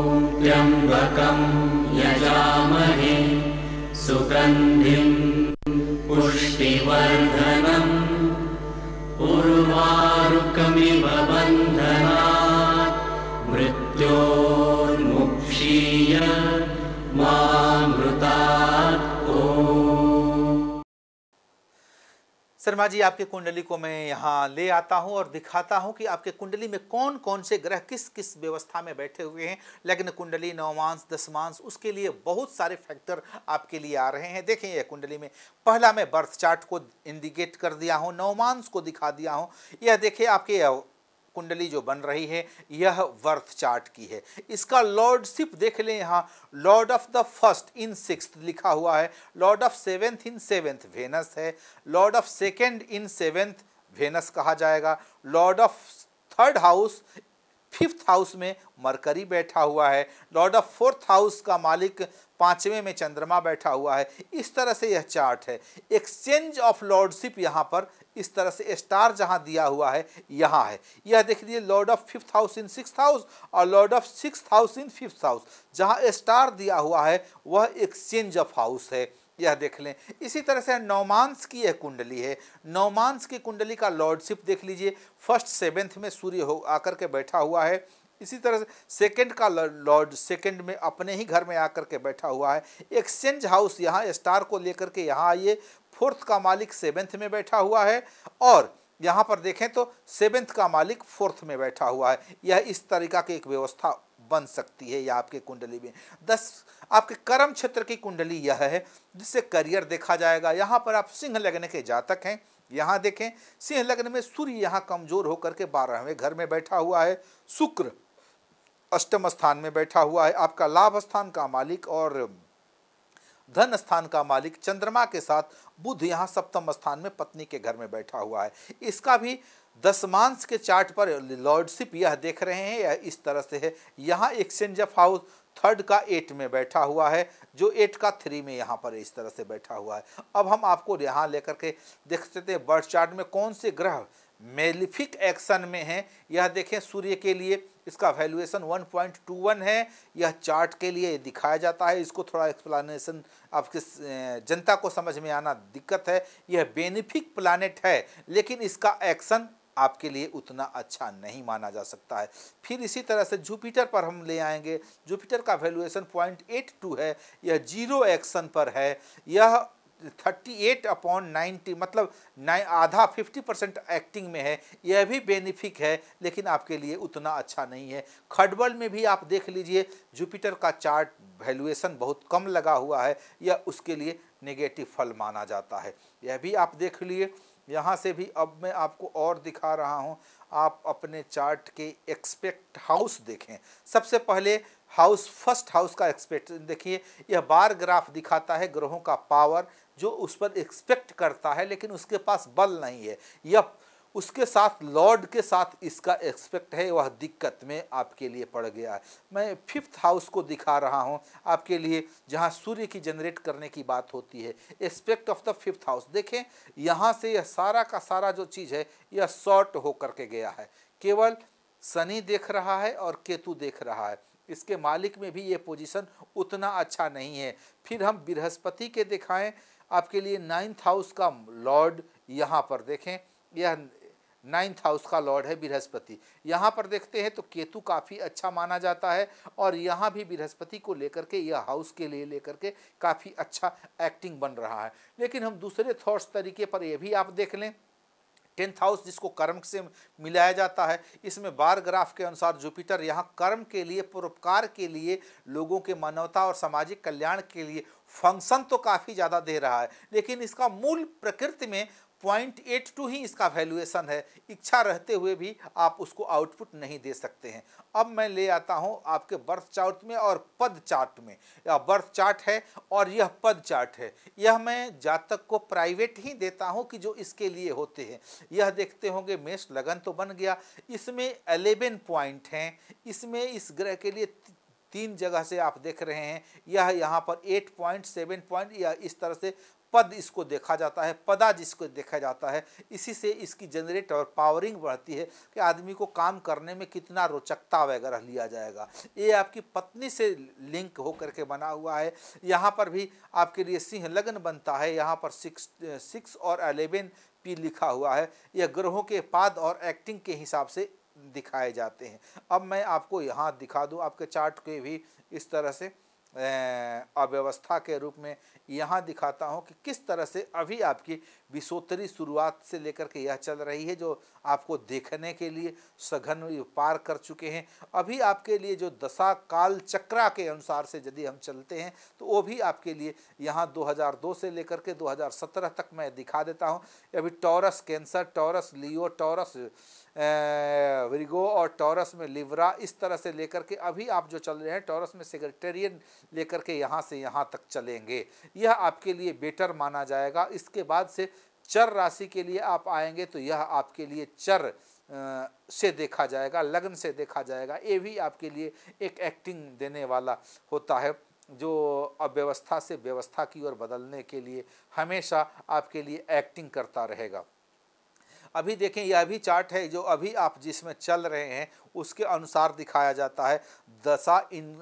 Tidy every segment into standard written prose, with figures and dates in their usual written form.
त्र्यम्बकं यजामहे सुगन्धिं पुष्टिवर्धनम् उर्वारुकमिव बन्धनात् मृत्योर्मुक्षीय मामृतात्। शर्मा जी, आपकी कुंडली को मैं यहाँ ले आता हूँ और दिखाता हूँ कि आपके कुंडली में कौन कौन से ग्रह किस किस व्यवस्था में बैठे हुए हैं। लग्न कुंडली, नवमांश, दशमांश, उसके लिए बहुत सारे फैक्टर आपके लिए आ रहे हैं। देखें, यह कुंडली में पहला मैं बर्थ चार्ट को इंडिकेट कर दिया हूँ, नवमांश को दिखा दिया हूँ। यह देखिए आपके कुंडली जो बन रही है यह बर्थ चार्ट की है। इसका लॉर्डशिप देख लें, यहाँ lord of the first in sixth लिखा हुआ है, lord of seventh in seventh Venus है, lord of second in seventh Venus कहा जाएगा, lord of third house fifth house में मरकरी बैठा हुआ है, लॉर्ड ऑफ फोर्थ हाउस का मालिक पांचवें में चंद्रमा बैठा हुआ है। इस तरह से यह चार्ट है। एक्सचेंज ऑफ लॉर्डशिप यहाँ पर इस तरह से स्टार जहाँ दिया हुआ है यहाँ है। यह देख लीजिए, lord of fifth house in sixth house और lord of sixth house in fifth house, जहाँ स्टार दिया हुआ है वह एक्सचेंज ऑफ हाउस है। यह देख लें। इसी तरह से नवमांश की यह कुंडली है। नवमांश की कुंडली का लॉर्डशिप देख लीजिए, फर्स्ट सेवेंथ में सूर्य हो आकर के बैठा हुआ है। इसी तरह से सेकंड का लॉर्ड सेकंड में अपने ही घर में आकर के बैठा हुआ है। एक्सचेंज हाउस यहाँ स्टार को लेकर के यहाँ आइए, फोर्थ का मालिक सेवेंथ में बैठा हुआ है और यहाँ पर देखें तो सेवेंथ का मालिक फोर्थ में बैठा हुआ है। यह इस तरीका की एक व्यवस्था बन सकती है। यह आपके कुंडली में 10 आपके कर्म क्षेत्र की कुंडली यह है, जिससे करियर देखा जाएगा। यहाँ पर आप सिंह लग्न के जातक हैं। यहाँ देखें, सिंह लग्न में सूर्य यहाँ कमजोर होकर के 12वें घर में बैठा हुआ है, शुक्र अष्टम स्थान में बैठा हुआ है। आपका लाभ स्थान का मालिक और धन स्थान का मालिक चंद्रमा के साथ बुध यहाँ सप्तम स्थान में पत्नी के घर में बैठा हुआ है। इसका भी दशमांश के चार्ट पर लॉर्डशिप यह देख रहे हैं, यह इस तरह से है। यहाँ एक्सचेंज ऑफ हाउस थर्ड का 8 में बैठा हुआ है, जो 8 का 3 में यहाँ पर इस तरह से बैठा हुआ है। अब हम आपको यहाँ लेकर के देख सकते हैं बर्थ चार्ट में कौन से ग्रह मेलिफिक एक्शन में हैं। यह देखें, सूर्य के लिए इसका वैल्यूएशन 1.21 है। यह चार्ट के लिए दिखाया जाता है। इसको थोड़ा एक्सप्लेनेशन आपके जनता को समझ में आना दिक्कत है। यह बेनिफिक प्लानेट है, लेकिन इसका एक्शन आपके लिए उतना अच्छा नहीं माना जा सकता है। फिर इसी तरह से जुपिटर पर हम ले आएंगे। जुपिटर का वैल्यूएशन 0.82 है। यह जीरो एक्शन पर है। यह 38/90 मतलब आधा 50% एक्टिंग में है। यह भी बेनिफिक है, लेकिन आपके लिए उतना अच्छा नहीं है। खडबल में भी आप देख लीजिए, जुपिटर का चार्ट वैल्यूएशन बहुत कम लगा हुआ है। यह उसके लिए नेगेटिव फल माना जाता है। यह भी आप देख लिए। यहाँ से भी अब मैं आपको और दिखा रहा हूँ। आप अपने चार्ट के एक्सपेक्ट हाउस देखें। सबसे पहले हाउस फर्स्ट हाउस का एक्सपेक्ट देखिए। यह बार ग्राफ दिखाता है ग्रहों का पावर, जो उस पर एक्सपेक्ट करता है, लेकिन उसके पास बल नहीं है। यह उसके साथ लॉर्ड के साथ इसका एक्सपेक्ट है, वह दिक्कत में आपके लिए पड़ गया है। मैं फिफ्थ हाउस को दिखा रहा हूं आपके लिए, जहां सूर्य की जनरेट करने की बात होती है। Aspect of the fifth house देखें, यहां से यह सारा का सारा जो चीज़ है यह शॉर्ट होकर के गया है। केवल शनि देख रहा है और केतु देख रहा है। इसके मालिक में भी ये पोजीशन उतना अच्छा नहीं है। फिर हम बृहस्पति के दिखाएं आपके लिए। 9th हाउस का लॉर्ड यहाँ पर देखें, यह 9th हाउस का लॉर्ड है बृहस्पति। यहाँ पर देखते हैं तो केतु काफ़ी अच्छा माना जाता है, और यहाँ भी बृहस्पति को लेकर के यह हाउस के लिए लेकर के काफ़ी अच्छा एक्टिंग बन रहा है। लेकिन हम दूसरे थॉट्स तरीके पर यह भी आप देख लें, 10th हाउस जिसको कर्म से मिलाया जाता है, इसमें बार ग्राफ के अनुसार जुपिटर यहाँ कर्म के लिए, परोपकार के लिए, लोगों के मानवता और सामाजिक कल्याण के लिए फंक्शन तो काफ़ी ज़्यादा दे रहा है, लेकिन इसका मूल प्रकृति में 0.82 ही इसका वैल्यूएशन है। इच्छा रहते हुए भी आप उसको आउटपुट नहीं दे सकते हैं। अब मैं ले आता हूं आपके बर्थ चार्ट में और पद चार्ट में। यह बर्थ चार्ट है और यह पद चार्ट है। यह मैं जातक को प्राइवेट ही देता हूं कि जो इसके लिए होते हैं। यह देखते होंगे मेष लगन तो बन गया, इसमें 11 पॉइंट हैं। इसमें इस ग्रह के लिए 3 जगह से आप देख रहे हैं, यह यहाँ पर 8 पॉइंट 7 पॉइंट या इस तरह से पद इसको देखा जाता है, पदा जिसको देखा जाता है। इसी से इसकी जनरेट और पावरिंग बढ़ती है कि आदमी को काम करने में कितना रोचकता वगैरह लिया जाएगा। ये आपकी पत्नी से लिंक होकर के बना हुआ है। यहाँ पर भी आपके लिए सिंह लग्न बनता है। यहाँ पर 6 और 11 पी लिखा हुआ है। यह ग्रहों के पाद और एक्टिंग के हिसाब से दिखाए जाते हैं। अब मैं आपको यहाँ दिखा दूँ, आपके चार्ट के भी इस तरह से अव्यवस्था के रूप में यहाँ दिखाता हूँ कि किस तरह से अभी आपकी विषोत्तरी शुरुआत से लेकर के यह चल रही है, जो आपको देखने के लिए सघन पार कर चुके हैं। अभी आपके लिए जो दशा काल चक्रा के अनुसार से यदि हम चलते हैं तो वो भी आपके लिए यहाँ 2002 से लेकर के 2017 तक मैं दिखा देता हूँ। अभी टॉरस कैंसर, टॉरस लियो, टॉरस विर्गो और टॉरस में लिब्रा, इस तरह से लेकर के अभी आप जो चल रहे हैं टॉरस में सेक्रेटेरियन लेकर के यहाँ से यहाँ तक चलेंगे। यह आपके लिए बेटर माना जाएगा। इसके बाद से चर राशि के लिए आप आएंगे तो यह आपके लिए चर से देखा जाएगा, लग्न से देखा जाएगा। ये भी आपके लिए एक एक्टिंग देने वाला होता है, जो अव्यवस्था से व्यवस्था की ओर बदलने के लिए हमेशा आपके लिए एक्टिंग करता रहेगा। अभी देखें, यह भी चार्ट है जो अभी आप जिसमें चल रहे हैं उसके अनुसार दिखाया जाता है। दशा इन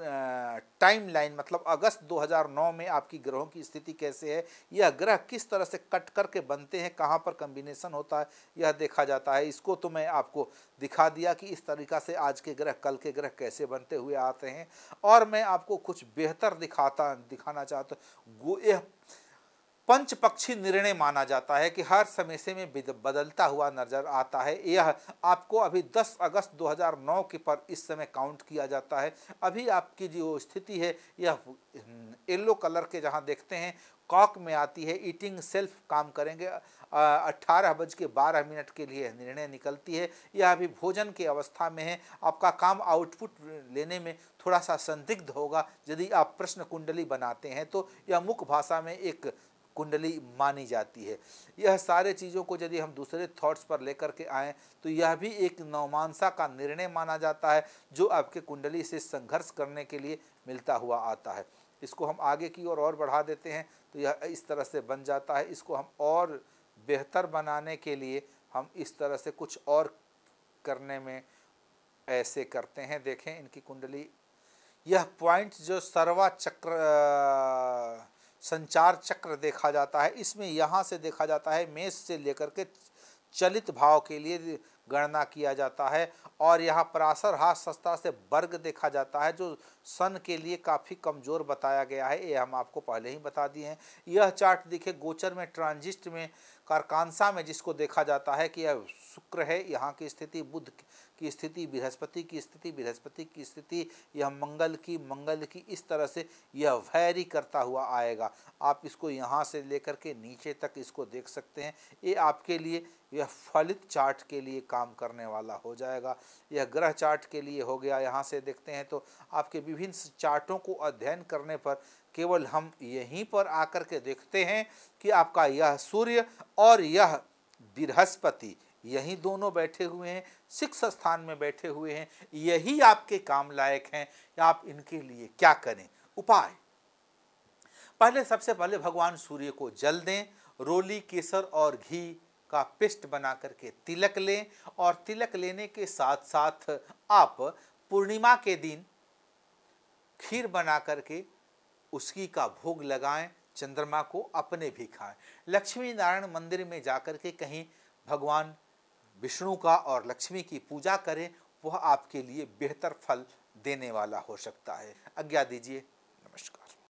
टाइम लाइन, मतलब अगस्त 2009 में आपकी ग्रहों की स्थिति कैसे है, यह ग्रह किस तरह से कट करके बनते हैं, कहाँ पर कम्बिनेशन होता है, यह देखा जाता है। इसको तो मैं आपको दिखा दिया कि इस तरीक़ा से आज के ग्रह कल के ग्रह कैसे बनते हुए आते हैं। और मैं आपको कुछ बेहतर दिखाना चाहता हूँ। यह पंच पक्षी निर्णय माना जाता है कि हर समय से में बदलता हुआ नजर आता है। यह आपको अभी 10 अगस्त 2009 के पर इस समय काउंट किया जाता है। अभी आपकी जो स्थिति है यह येलो कलर के जहां देखते हैं कॉक में आती है। ईटिंग सेल्फ काम करेंगे 18:12 के लिए निर्णय निकलती है। यह अभी भोजन की अवस्था में है। आपका काम आउटपुट लेने में थोड़ा सा संदिग्ध होगा। यदि आप प्रश्न कुंडली बनाते हैं तो यह मुख्य भाषा में एक कुंडली मानी जाती है। यह सारे चीज़ों को यदि हम दूसरे थॉट्स पर लेकर के आएँ तो यह भी एक नवमांसा का निर्णय माना जाता है, जो आपके कुंडली से संघर्ष करने के लिए मिलता हुआ आता है। इसको हम आगे की ओर और बढ़ा देते हैं तो यह इस तरह से बन जाता है। इसको हम और बेहतर बनाने के लिए हम इस तरह से कुछ और करने में ऐसे करते हैं। देखें इनकी कुंडली, यह पॉइंट जो सर्वा चक्र संचार चक्र देखा जाता है, इसमें यहाँ से देखा जाता है मेष से लेकर के चलित भाव के लिए गणना किया जाता है। और यहाँ पराशर हाथ सस्ता से वर्ग देखा जाता है, जो सन के लिए काफ़ी कमज़ोर बताया गया है। ये हम आपको पहले ही बता दिए हैं। यह चार्ट दिखे गोचर में ट्रांजिस्ट में कारकांसा में जिसको देखा जाता है कि यह शुक्र है, यहाँ की स्थिति बुध की स्थिति, बृहस्पति की स्थिति, बृहस्पति की स्थिति, यह मंगल की, इस तरह से यह वैरी करता हुआ आएगा। आप इसको यहाँ से लेकर के नीचे तक इसको देख सकते हैं। ये आपके लिए यह फलित चार्ट के लिए काम करने वाला हो जाएगा। यह ग्रह चार्ट के लिए हो गया। यहाँ से देखते हैं तो आपके विभिन्न चार्टों को अध्ययन करने पर केवल हम यहीं पर आकर के देखते हैं कि आपका यह सूर्य और यह बृहस्पति यही दोनों बैठे हुए हैं, 6 स्थान में बैठे हुए हैं। यही आपके काम लायक हैं। आप इनके लिए क्या करें? उपाय, पहले सबसे पहले भगवान सूर्य को जल दें। रोली, केसर और घी का पेस्ट बना करके तिलक लें। और तिलक लेने के साथ साथ आप पूर्णिमा के दिन खीर बना करके उसकी का भोग लगाएं। चंद्रमा को अपने भी खाएं। लक्ष्मी नारायण मंदिर में जाकर के कहीं भगवान विष्णु का और लक्ष्मी की पूजा करें, वह आपके लिए बेहतर फल देने वाला हो सकता है। आज्ञा दीजिए।